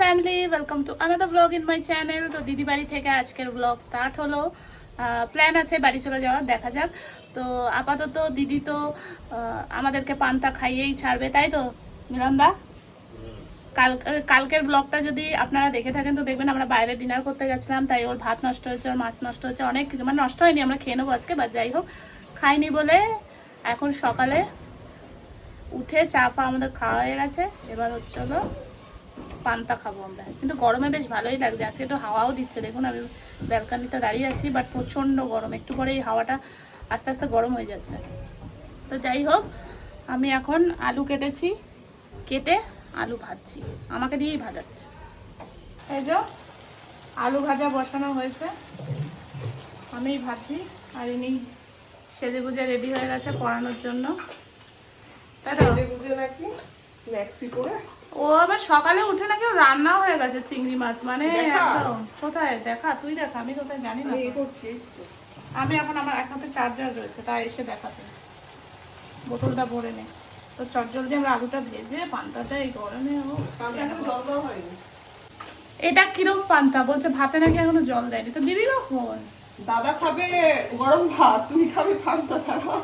Family, welcome to another blog in my channel. তো দিদি বাড়ি থেকে আজকের ব্লগ স্টার্ট হলো। প্ল্যান আছে বাড়ি চলে যাওয়ার, দেখা যাক। তো আপাতত দিদি তো আমাদেরকে পান্তা খাইয়েই ছাড়বে, তাই তো মিলনদা? কালকের ব্লগটা যদি আপনারা দেখে থাকেন তো দেখবেন আমরা বাইরে ডিনার করতে গেছিলাম, তাই ওর ভাত নষ্ট হয়েছে, ওর মাছ নষ্ট হয়েছে, অনেক কিছু, মানে নষ্ট হয়নি, আমরা খেয়ে নেবো আজকে, বা যাই হোক খাইনি বলে এখন সকালে উঠে চা ফা আমাদের খাওয়া হয়ে গেছে। এবার হচ্ছে হলো পান্তা খাবো আমরা, কিন্তু গরমে বেশ ভালোই লাগছে। আজকে একটু হাওয়াও দিচ্ছে, দেখুন আমি ব্যালকানিতে দাঁড়িয়ে আছি, বাট প্রচণ্ড গরম, একটু পরে এই হাওয়াটা আস্তে আস্তে গরম হয়ে যাচ্ছে। তো যাই হোক, আমি এখন আলু কেটেছি, কেটে আলু ভাজছি, আমাকে দিয়েই ভাজাচ্ছি। এই যে আলু ভাজা বসানো হয়েছে, আমিই ভাজছি, আর ইনি সেজে গুজে রেডি হয়ে গেছে পড়ানোর জন্য। ও আবার সকালে উঠে নাকি রান্নাও হয়ে গেছে চিংড়ি মাছ, মানে একদম। কোথায় দেখা, তুই দেখা, আমি কোথায় জানি না। আমি এখন আমার এক হাতে চার্জার রয়েছে, তাই এসে দেখাতে বোতলটা ভরে নে। তো চটজলদি আমরা আলুটা ভেজে পান্তাটা এই গরমে। এটা কিরম পান্তা বলছে, ভাতে নাকি এখনো জল দেয়নি, তো দিবি কখন? দাদা খাবে গরম ভাত, তুমি খাবে পান্তা খাওয়া।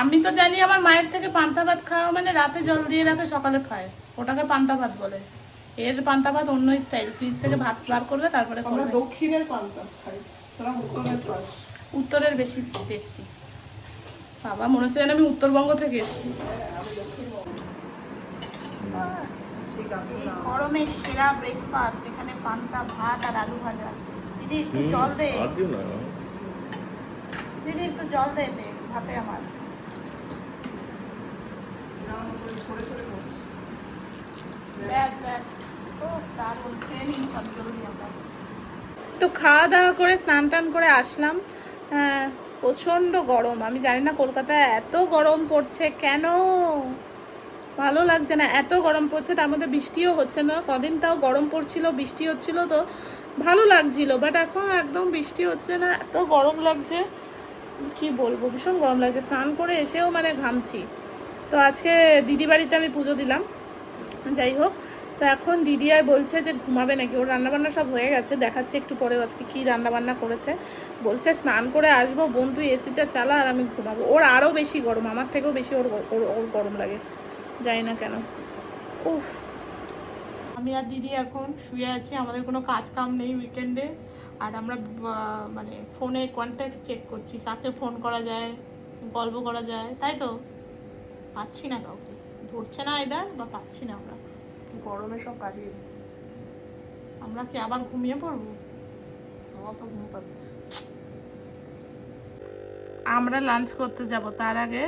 আমি তো জানি আমার মায়ের থেকে পান্তা ভাত খাওয়া মানে রাতে জল দিয়ে রাখে, সকালে খায়, ওটাকে পান্তা ভাত বলে। এর পান্তা ভাত অন্য স্টাইল, ফ্রিজ থেকে ভাত বার করবে তারপরে আমরা দক্ষিণের পান্তা খাই, তোরা উত্তরের খাস। উত্তরের বেশি টেস্টি। বাবা মনে হচ্ছে যেন আমি উত্তরবঙ্গ থেকে এসেছি। গরমের সেরা ব্রেকফাস্ট, এখানে পান্তা ভাত আর আলু ভাজা। দিদি একটু জল দে, দিদি একটু জল দে ভাতে আমার। তো খাওয়া দাওয়া করে স্নান টান করে আসলাম। প্রচণ্ড গরম, আমি জানি না কলকাতায় এত গরম পড়ছে কেন, ভালো লাগছে না, এত গরম পড়ছে। তার মধ্যে বৃষ্টিও হচ্ছে না, কদিন তাও গরম পড়ছিল, বৃষ্টি হচ্ছিল, তো ভালো লাগছিল, বাট এখন একদম বৃষ্টি হচ্ছে না, এত গরম লাগছে কি বলবো, ভীষণ গরম লাগছে। স্নান করে এসেও মানে ঘামছি। তো আজকে দিদি বাড়িতে আমি পুজো দিলাম, যাই হোক। তো এখন দিদি আর বলছে যে ঘুমাবে নাকি, ওর রান্নাবান্না সব হয়ে গেছে, দেখাচ্ছে একটু পরেও আজকে কী রান্নাবান্না করেছে। বলছে স্নান করে আসবো বোন, তুই এসিটা চালা আর আমি ঘুমাবো। ওর আরও বেশি গরম, আমার থেকেও বেশি ওর গরম লাগে, জানি না কেন। উফ, আমি আর দিদি এখন শুয়ে আছি, আমাদের কোনো কাজ কাম নেই উইকেন্ডে, আর আমরা মানে ফোনে কন্ট্যাক্ট চেক করছি, কাকে ফোন করা যায়, গল্প করা যায়, তাই তো। পাচ্ছি না কাউকে, ধরছে না এদার, বা পাচ্ছি না আমরা, গরমে সব কাহিয়ে আমরা কি আবার ঘুমিয়ে পড়বো? আমার তো ঘুম পাচ্ছে। আমরা লাঞ্চ করতে যাব, তার আগে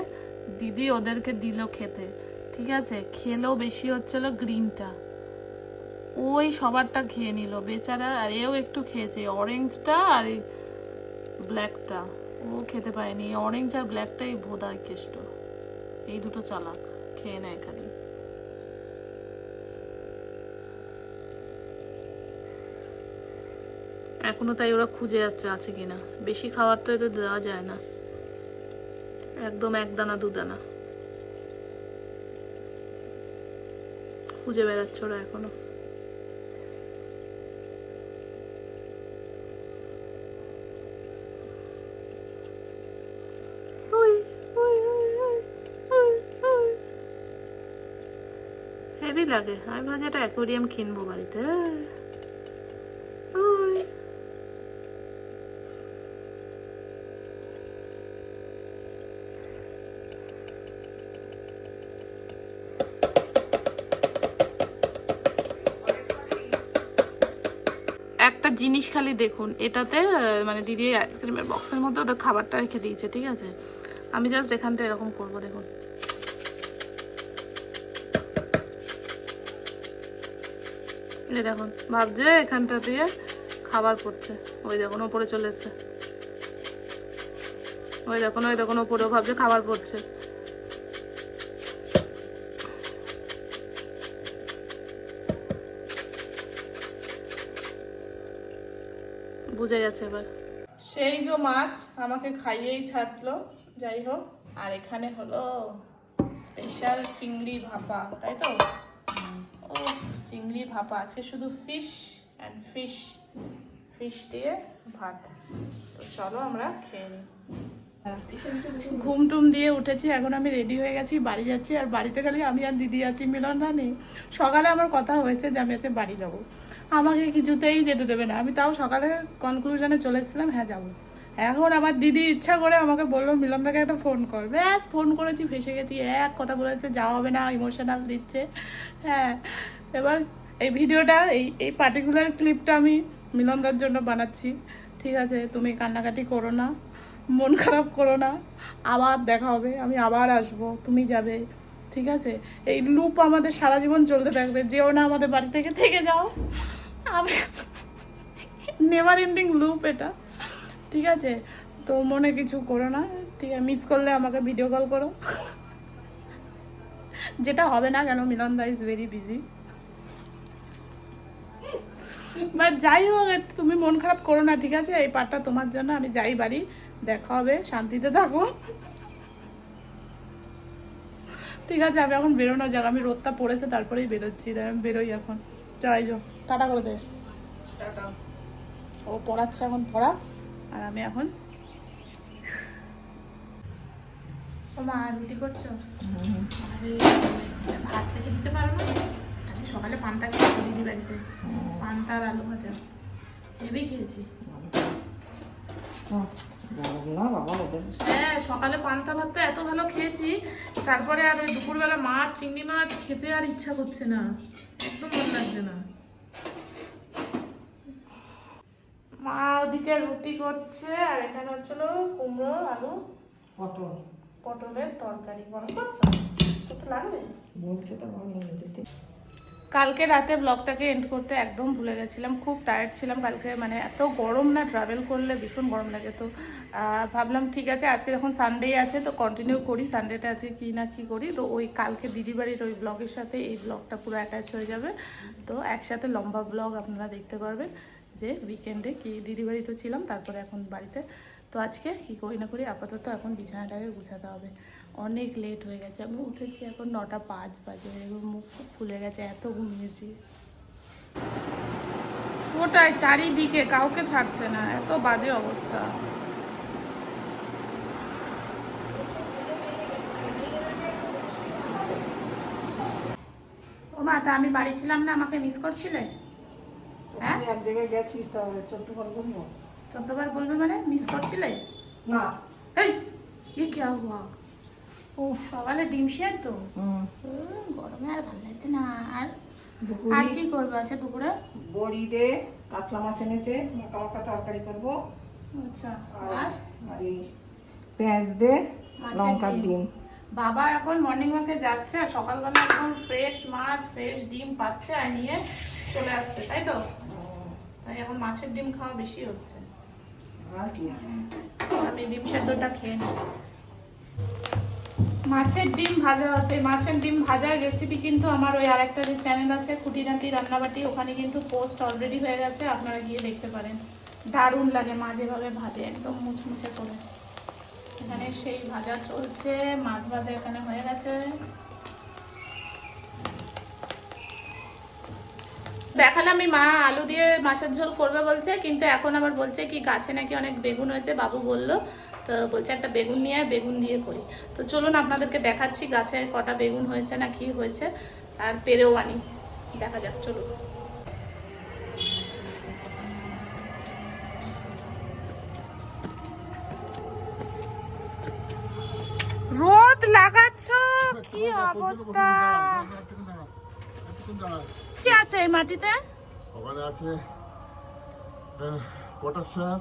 দিদি ওদেরকে দিল খেতে, ঠিক আছে, খেলেও বেশি হচ্ছিল গ্রিনটা, ওই সবারটা খেয়ে নিল বেচারা, আর এও একটু খেয়েছে, অরেঞ্জটা আর এই ব্ল্যাকটা ও খেতে পায়নি। অরেঞ্জ আর ব্ল্যাকটাই বোধায় কেষ্ট, এই দুটো চালাক খেয়ে নেয় খালি। এখনো তাই ওরা খুঁজে যাচ্ছে আছে কিনা, বেশি খাবার তো এদের দেওয়া যায় না, একদম এক দানা দু দানা খুঁজে বেড়াচ্ছে ওরা এখনো। হেভি লাগে, আমি ভাবছি একটা অ্যাকোয়ারিয়াম কিনবো বাড়িতে। একটা জিনিস খালি দেখুন, এটাতে মানে দিদি আইসক্রিমের বক্সের মধ্যে ওদের খাবারটা রেখে দিয়েছে, ঠিক আছে, আমি জাস্ট এখানটা এরকম করবো, দেখুন এই দেখুন, ভাবছে এখানটা দিয়ে খাবার পড়ছে, ওই দেখুন ওপরে চলে এসছে, ওই দেখুন ওপরেও ভাবছে খাবার পড়ছে। বুঝে গেছে এবার। সেই যে মাছ আমাকে খাইয়েই ছাড়লো, যাই হোক। আর এখানে হলো স্পেশাল চিংড়ি ভাপা, তাই তো। ও ভাপা আছে, শুধু ফিশ অ্যান্ড ফিশ দিয়ে ভাত। তো চলো আমরা খেয়ে নিই। ঘুম টুম দিয়ে উঠেছি, এখন আমি রেডি হয়ে গেছি, বাড়ি যাচ্ছি। আর বাড়িতে খালি আমি আর দিদি আছি, মিলন দা নেই। সকালে আমার কথা হয়েছে যে আমি আজকে বাড়ি যাব, আমাকে কিছুতেই যেতে দেবে না। আমি তাও সকালে কনক্লুশনে চলে এসেছিলাম হ্যাঁ যাবো। এখন আবার দিদি ইচ্ছা করে আমাকে বললো মিলন দাকে একটা ফোন কর। ব্যাস ফোন করেছি, ফেসে গেছি। এক কথা বলেছে যাওয়া হবে না, ইমোশনাল দিচ্ছে। হ্যাঁ, এবার এই ভিডিওটা এই পার্টিকুলার ক্লিপটা আমি মিলনদার জন্য বানাচ্ছি। ঠিক আছে, তুমি কান্নাকাটি করো না, মন খারাপ করো না, আবার দেখা হবে, আমি আবার আসবো, তুমি যাবে। ঠিক আছে, এই লুপ আমাদের সারা জীবন চলতে থাকবে। যেও না আমাদের বাড়ি থেকে যাও, আমি নেভার এন্ডিং লুপ এটা। ঠিক আছে, তো মনে কিছু করো না। ঠিক আছে, মিস করলে আমাকে ভিডিও কল করো, যেটা হবে না কেন, মিলন দা ইজ ভেরি বিজি। বাট যাই হোক, তুমি মন খারাপ করো না। ঠিক আছে, এই পার্টটা তোমার জন্য। আমি যাই বাড়ি, দেখা হবে, শান্তিতে থাকো। ঠিক আছে, আমি এখন বেরোনো যাক, আমি রোদটা পড়েছে তারপরেই বেরোচ্ছি। আমি বেরোই এখন, যাই যাও, টাটা করে দে। ও পড়াচ্ছে এখন, পড়া। আর আমি এখন ও মা রুটি করছো? আরে ভাত রেখে দিতে পারো না? আজকে সকালে পান্তা খেয়েছি দিদি বাড়িতে, পান্তা আর আলু ভাজা ভেবেই খেয়েছি। হ্যাঁ, সকালে পান্তা ভাতটা এত ভালো খেয়েছি, তারপরে আর ওই দুপুরবেলা মাছ, চিংড়ি মাছ খেতে আর ইচ্ছা করছে না, একদম মন লাগছে না। মা ওদিকে রুটি করছে, আর এখানে হচ্ছিল কুমড়ো আলু পটলের তরকারি। গরম করছো? কত লাগবে বলছে তো, দিতে। কালকে রাতে ব্লগটাকে এন্ড করতে একদম ভুলে গেছিলাম, খুব টায়ার্ড ছিলাম কালকে। মানে এত গরম না, ট্রাভেল করলে ভীষণ গরম লাগে। তো ভাবলাম ঠিক আছে, আজকে যখন সানডে আছে তো কন্টিনিউ করি, সানডেটা আছে কি না কি করি। তো ওই কালকে দিদি বাড়ির ওই ব্লগের সাথে এই ব্লগটা পুরো অ্যাটাচ হয়ে যাবে। তো একসাথে লম্বা ব্লগ আপনারা দেখতে পারবেন যে উইকেন্ডে কি দিদি বাড়িতে ছিলাম, তারপরে এখন বাড়িতে। তো আজকে কি করি না করি, আপাতত এখন বিছানাটাকে গুছাতে হবে, অনেক লেট হয়ে গেছে। আমি উঠেছি এখন 9:05 বাজে, মুখ খুব ফুলে গেছে, এত ঘুমিয়েছি। ওটাই, চারিদিকে কাউকে ছাড়ছে না, এত বাজে অবস্থা। ও মা, তা আমি বাড়ি ছিলাম না, আমাকে মিস করছিলে? হ্যাঁ, এক জায়গায় গেছিস, তাহলে 14বার বলবো। 14বার বলবে মানে মিস করছিলে না? এই ये क्या हुआ? ও সকালে ডিম সিদ্ধ তো গরমে আর ভালো লাগছে না। আর কি করবে আছে দুপুরে? বড়ি দে, কাতলা মাছ এনেছে, মাখা মাখা তরকারি করব। আচ্ছা, আর এই পেঁয়াজ দে, লঙ্কা ডিম। বাবা এখন মর্নিং ওয়াকে যাচ্ছে, আর সকালবেলা একদম ফ্রেশ মাছ, ফ্রেশ ডিম পাচ্ছে আর নিয়ে চলে আসছে, তাই তো? তাই এখন মাছের ডিম খাওয়া বেশি হচ্ছে। আর কি, আমি ডিম সেদ্ধটা খেয়ে নিই। মাছের ডিম ভাজা আছে, মাছের ডিম ভাজার রেসিপি কিন্তু আমার ওই আরেকটা যে চ্যানেল আছে খুঁটিনাটি রান্নাবাটি, ওখানে কিন্তু পোস্ট অলরেডি হয়ে গেছে, আপনারা গিয়ে দেখতে পারেন। দারুণ লাগে মা যেভাবে ভাজে, একদম মুচমুচে করে। এখানে সেই ভাজা চলছে, মাছ ভাজা এখানে হয়ে গেছে। দেখালাম আমি, মা আলু দিয়ে মাছের ঝোল করবে বলছে, কিন্তু এখন আবার বলছে কি গাছে নাকি অনেক বেগুন হয়েছে, বাবু বললো। তো বলছে একটা বেগুন নিয়ে বেগুন দিয়ে করি। তো চলুন আপনাদেরকে দেখাচ্ছি গাছে কটা বেগুন হয়েছে না কি হয়েছে, আর পেরেও আনি, দেখা যাক। চলুন। রোদ লাগাচ্ছ, কি অবস্থা। কি আছে এই মাটিতে? ওখানে আছে পটাশিয়াম,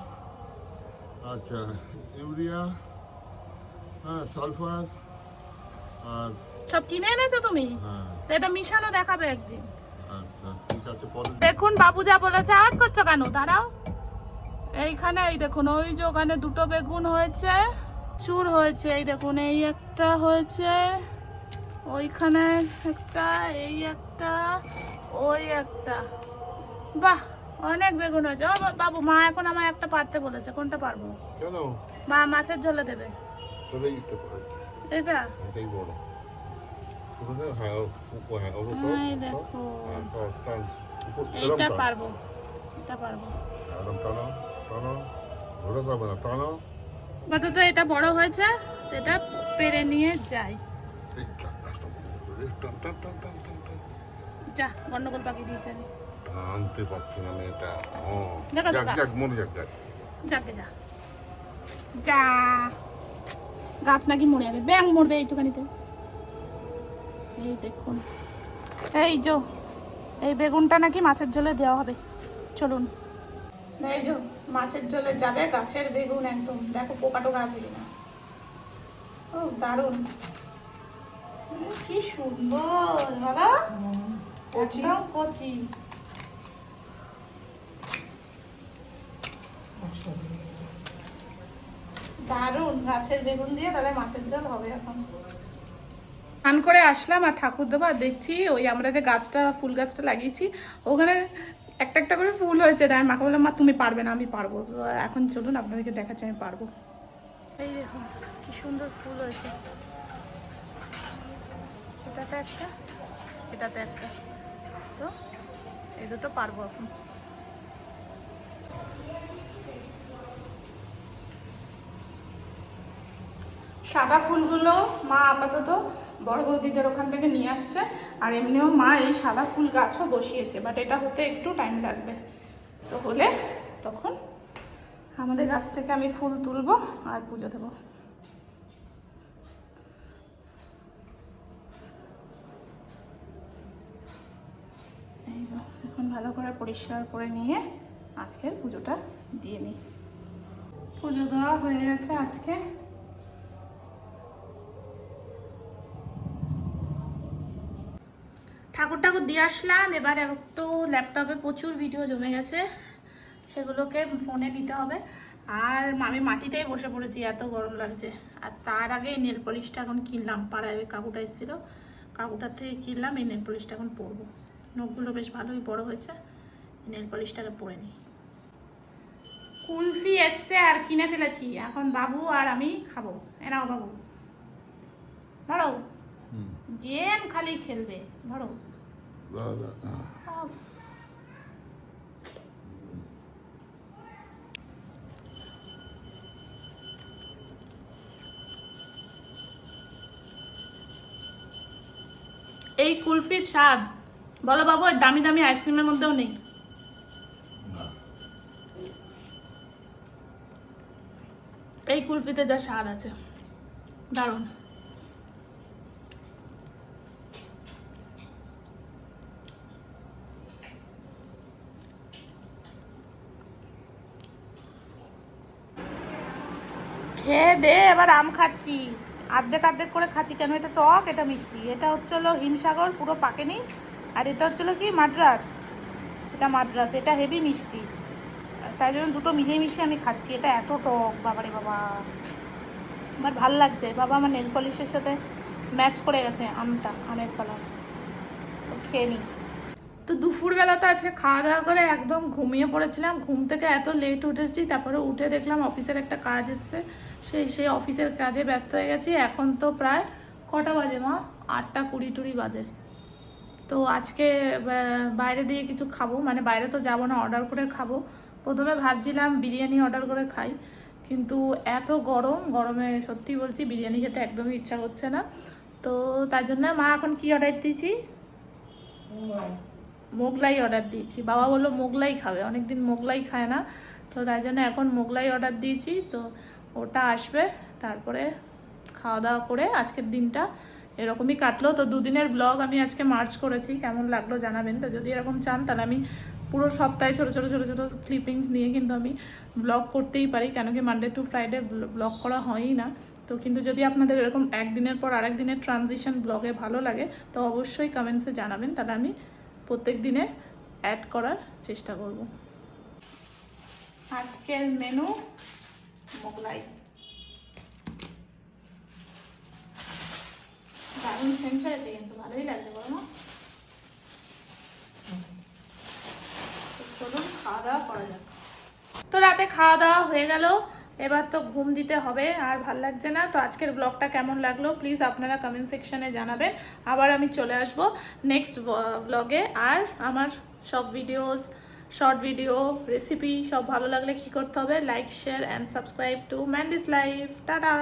আচ্ছা ইউরিয়া, হ্যাঁ সালফার, আর সব কিনে এনেছো তুমি? হ্যাঁ। এটা মিশানো দেখাবে একদিন। আচ্ছা ঠিক আছে। দেখুন বাবু যা বলেছে। আওয়াজ করছো কেন? দাঁড়াও। এইখানে এই দেখুন, ওই যে ওখানে দুটো বেগুন হয়েছে, চুর হয়েছে। এই দেখুন, এই একটা হয়েছে, ওইখানে একটা, এই একটা, ওই একটা। বাহ, অনেক বেগুন হয়েছে। ও বাবু, মা এখন আমায় একটা পারতে বলেছে, কোনটা পারবো? কেন? মা মাছের ঝোলে দেবে। চলেই দিতে পারো, এটা এটাই বড়। হ্যাঁ, দেখো টান উপর এইটা এরকম টান। পারবো, এটা পারবো। একদম টানো টানো, ঘোরাতে হবে না, টানো। আপাতত এটা বড় হয়েছে, তো এটা পেরে নিয়ে যাই। এই কাজটা করে টান টান টান টান টান টান। যা, গন্ডগোল পাকিয়ে দিয়েছে আমি। টানতে পারছি না মেয়েটা। ও দেখো, যাক দেখো। যাক, মরে যাক যাক। যাকে যা যা, গাছ নাকি মরে যাবে, ব্যাং মরবে এইটুখানিতে। এই দেখুন, এই যো, এই বেগুনটা নাকি মাছের ঝোলে দেওয়া হবে। চলুন, এই যো মাছের ঝোলে যাবে গাছের বেগুন, একদম দেখো পোকা টোকা আছে কিনা। ও দারুণ, কি সুন্দর দাদা, একদম কচি। দারুণ, গাছের বেগুন দিয়ে তাহলে মাছের ঝোল হবে এখন। স্নান করে আসলাম আর ঠাকুর দেবো, আর দেখছি ওই আমরা যে গাছটা, ফুল গাছটা লাগিয়েছি ওখানে একটা একটা করে ফুল হয়েছে। তাই আমি মাকে বললাম, মা তুমি পারবে না, আমি পারবো। তো এখন চলুন আপনাদেরকে দেখাচ্ছি আমি পারবো। এই দেখুন কি সুন্দর ফুল হয়েছে, এটাতে একটা, এটাতে একটা। তো এই দুটো পারবো এখন। সাদা ফুলগুলো মা আপাতত বড় বৌদিদের ওখান থেকে নিয়ে আসছে, আর এমনিও মা এই সাদা ফুল গাছও বসিয়েছে, বাট এটা হতে একটু টাইম লাগবে। তো হলে তখন আমাদের গাছ থেকে আমি ফুল তুলবো আর পুজো দেবো। এই যে এখন ভালো করে পরিষ্কার করে নিয়ে আজকের পুজোটা দিয়ে নিই। পুজো দেওয়া হয়ে গেছে আজকে। ঠাকুর ঠাকুর দিয়ে আসলাম, এবার একটু ল্যাপটপে প্রচুর ভিডিও জমে গেছে, সেগুলোকে ফোনে নিতে হবে। আর আমি মাটিতেই বসে পড়েছি, এত গরম লাগছে। আর তার আগে নেল পলিশটা এখন কিনলাম, পাড়ায় ওই কাকুটা এসেছিলো, কাকুটার থেকে কিনলাম। এই নেল পলিশটা এখন পরবো, নখগুলো বেশ ভালোই বড় হয়েছে, নেল পলিশটাকে পরে নিই। কুলফি এসছে আর কিনে ফেলেছি, এখন বাবু আর আমি খাবো। এনাও বাবু, ধরো, গেম খালি খেলবে, ধরো। এই কুলফির স্বাদ বলো বাবু, দামি দামি আইসক্রিমের মধ্যেও নেই। এই কুলফিতে যা স্বাদ আছে, দারুণ। খেয়ে দে, এবার আম খাচ্ছি, আর্ধেক আর্ধেক করে খাচ্ছি। কেন, এটা টক, এটা মিষ্টি। এটা হচ্ছে হলো হিমসাগর, পুরো পাকেনি। আর এটা হচ্ছে হলো কি মাদ্রাস, এটা মাদ্রাস, এটা হেভি মিষ্টি। তাই জন্য দুটো মিলিয়ে মিশিয়ে আমি খাচ্ছি। এটা এত টক, বাবারে বাবা, আমার ভাল লাগছে বাবা। আমার নেল পলিশের সাথে ম্যাচ করে গেছে আমটা, আমের কালার। তো খেয়ে নিই। তো দুপুরবেলা তো আজকে খাওয়া দাওয়া করে একদম ঘুমিয়ে পড়েছিলাম। ঘুম থেকে এত লেট উঠেছি, তারপরে উঠে দেখলাম অফিসের একটা কাজ এসছে, সেই অফিসের কাজে ব্যস্ত হয়ে গেছি। এখন তো প্রায় কটা বাজে মা, 8:20 বাজে। তো আজকে বাইরে দিয়ে কিছু খাবো, মানে বাইরে তো যাবো না, অর্ডার করে খাবো। প্রথমে ভাবছিলাম বিরিয়ানি অর্ডার করে খাই, কিন্তু এত গরমে সত্যি বলছি বিরিয়ানি খেতে একদমই ইচ্ছা করছে না। তো তার জন্য মা এখন কি অর্ডার দিয়েছি, মোগলাই অর্ডার দিয়েছি। বাবা বললো মোগলাই খাবে, অনেকদিন মোগলাই খায় না, তো তাই জন্য এখন মোগলাই অর্ডার দিয়েছি। তো ওটা আসবে, তারপরে খাওয়া দাওয়া করে আজকের দিনটা এরকমই কাটলো। তো দুদিনের ব্লগ আমি আজকে মার্চ করেছি, কেমন লাগলো জানাবেন। তো যদি এরকম চান তাহলে আমি পুরো সপ্তাহে ছোটো ছোটো ছোটো ছোটো ক্লিপিংস নিয়ে কিন্তু আমি ব্লগ করতেই পারি, কেন কি মানডে টু ফ্রাইডে ব্লগ করা হয়ই না। তো কিন্তু যদি আপনাদের এরকম একদিনের পর আরেক দিনের ট্রানজিশন ব্লগে ভালো লাগে, তো অবশ্যই কমেন্টসে জানাবেন, তাহলে আমি প্রত্যেক দিনে অ্যাড করার চেষ্টা করব। আজকের মেনু মোগলাই, দারুণ সেন্স হয়েছে, কিন্তু ভালোই লাগছে বলো না। চলুন খাওয়া দাওয়া করা যাক। তো রাতে খাওয়া দাওয়া হয়ে গেল, এবার তো ঘুম দিতে হবে, আর ভাল লাগছে না। তো আজকের ব্লগটা কেমন লাগলো প্লিজ আপনারা কমেন্ট সেকশনে জানাবেন। আবার আমি চলে আসবো নেক্সট ব্লগে। আর আমার সব ভিডিওস, শর্ট ভিডিও, রেসিপি সব ভালো লাগলে কী করতে হবে, like, share and subscribe to Mandy's life. Tata.